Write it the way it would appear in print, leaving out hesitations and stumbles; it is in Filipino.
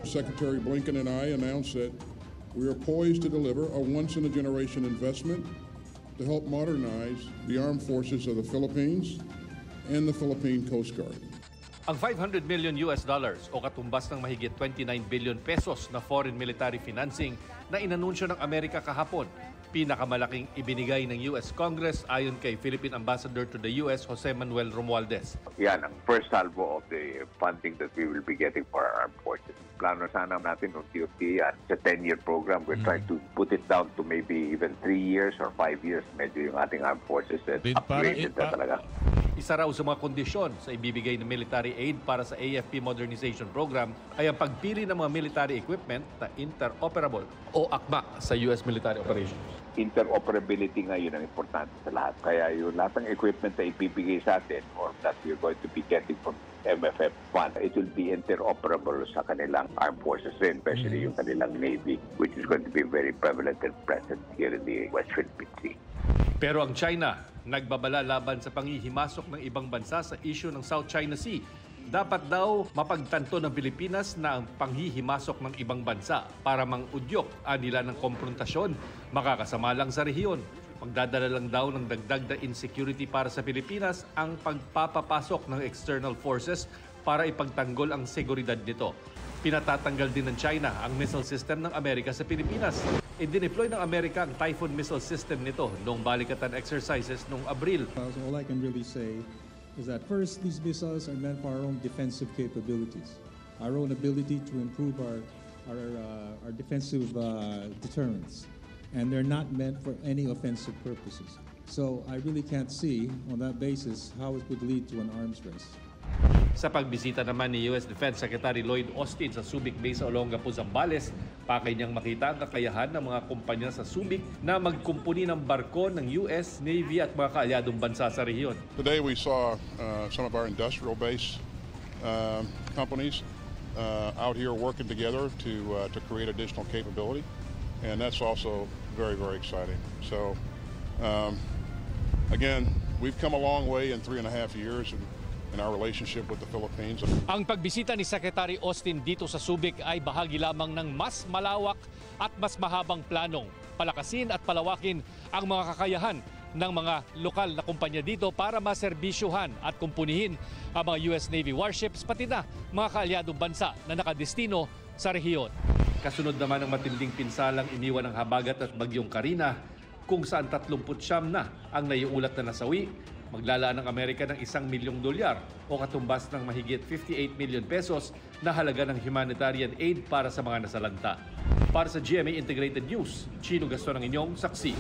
Secretary Blinken and I announced that we are poised to deliver a once-in-a-generation investment to help modernize the armed forces of the Philippines and the Philippine Coast Guard. Ang $500 million o katumbas ng mahigit 29 billion pesos na foreign military financing na inanunsyo ng Amerika kahapon, pinakamalaking ibinigay ng US Congress ayon kay Philippine Ambassador to the US, Jose Manuel Romualdez. Yan ang first salvo of the funding that we will be getting for our armed forces. Plano sana natin unti-unti yan. It's a 10-year program. We're trying to put it down to maybe even 3 years or 5 years. Medyo yung ating armed forces upgraded na talaga. Isa raw sa mga kondisyon sa ibibigay ng military aid para sa AFP Modernization Program ay ang pagpili ng mga military equipment na interoperable o akma sa US military operations. Interoperability nga yun ang importante sa lahat. Kaya yung lahat ng equipment na ibibigay sa atin or that we're going to be getting from MFF fund, it will be interoperable sa kanilang armed forces rin, especially yung kanilang Navy, which is going to be very prevalent and present here in the West Philippine Sea. Pero ang China, nagbabala laban sa panghihimasok ng ibang bansa sa issue ng South China Sea. Dapat daw mapagtanto ng Pilipinas na ang panghihimasok ng ibang bansa para mangudyok nila ng komprontasyon makakasama lang sa rehiyon. Magdadala lang daw ng dagdag na insecurity para sa Pilipinas ang pagpapapasok ng external forces para ipagtanggol ang seguridad nito. Pinatatanggal din ng China ang missile system ng Amerika sa Pilipinas. I-deploy ng Amerika ang Typhoon missile system nito noong balikatan exercises noong Abril. All I can really say is that first, these missiles are meant for our own defensive capabilities, our own ability to improve our defensive deterrence, and they're not meant for any offensive purposes. So I really can't see on that basis how it would lead to an arms race. Sa pagbisita naman ni US Defense Secretary Lloyd Austin sa Subic Base sa Olongapo, Zambales, pakay niyang makita ang kakayahan ng mga kumpanya sa Subic na magkumpuni ng barko ng US, Navy at mga kaalyadong bansa sa rehiyon. Today we saw some of our industrial base companies out here working together to create additional capability, and that's also very, very exciting. So again, we've come a long way in 3.5 years in our relationship with the Philippines. Ang pagbisita ni Secretary Austin dito sa Subic ay bahagi lamang ng mas malawak at mas mahabang planong palakasin at palawakin ang mga kakayahan ng mga lokal na kumpanya dito para maserbisyuhan at kumpunihin ang mga US Navy warships pati na mga kaalyadong bansa na nakadestino sa rehiyon. Kasunod naman ng matinding pinsalang iniwan ng habagat at bagyong Karina, kung saan 39 na ang naiulat na nasawi. Maglalaan ng Amerika ng $1 milyong o katumbas ng mahigit 58 million pesos na halaga ng humanitarian aid para sa mga nasalanta. Para sa GMA Integrated News, Chino Gaston ang inyong saksi.